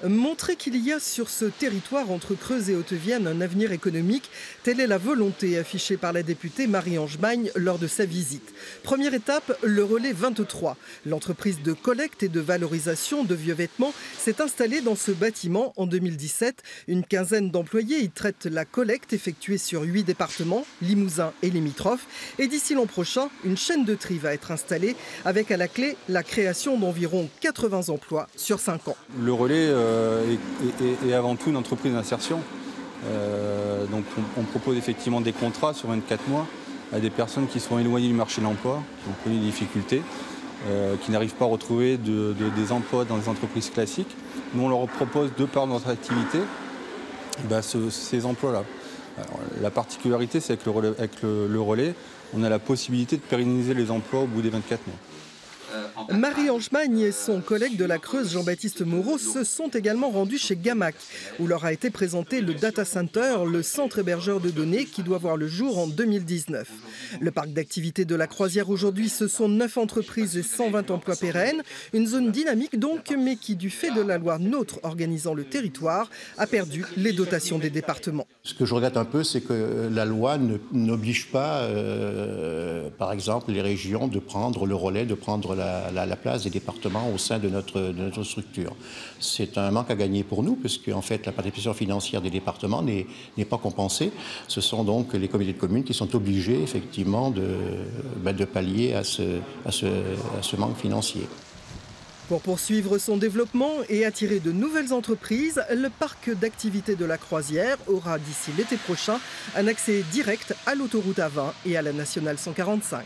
Montrer qu'il y a sur ce territoire entre Creuse et Haute-Vienne un avenir économique, telle est la volonté affichée par la députée Marie-Ange Magne lors de sa visite. Première étape, le relais 23. L'entreprise de collecte et de valorisation de vieux vêtements s'est installée dans ce bâtiment en 2017. Une quinzaine d'employés y traitent la collecte effectuée sur 8 départements, Limousin et limitrophes. Et d'ici l'an prochain, une chaîne de tri va être installée avec à la clé la création d'environ 80 emplois sur 5 ans. Le relais est avant tout une entreprise d'insertion. Donc on propose effectivement des contrats sur 24 mois à des personnes qui sont éloignées du marché de l'emploi, qui ont connu des difficultés, qui n'arrivent pas à retrouver des emplois dans les entreprises classiques. Nous on leur propose, de par notre activité, ces emplois-là. La particularité, c'est qu'avec le relais, on a la possibilité de pérenniser les emplois au bout des 24 mois. Marie-Ange Magne et son collègue de la Creuse, Jean-Baptiste Moreau, se sont également rendus chez Gamac, où leur a été présenté le Data Center, le centre hébergeur de données qui doit voir le jour en 2019. Le parc d'activité de la Croisière aujourd'hui, ce sont 9 entreprises et 120 emplois pérennes. Une zone dynamique donc, mais qui, du fait de la loi NOTRe organisant le territoire, a perdu les dotations des départements. Ce que je regrette un peu, c'est que la loi n'oblige pas, par exemple, les régions de prendre le relais, de prendre la place des départements au sein de notre structure. C'est un manque à gagner pour nous, puisque en fait, la participation financière des départements n'est pas compensée. Ce sont donc les communautés de communes qui sont obligées, effectivement, de pallier à ce manque financier. Pour poursuivre son développement et attirer de nouvelles entreprises, le parc d'activité de la Croisière aura d'ici l'été prochain un accès direct à l'autoroute A20 et à la nationale 145.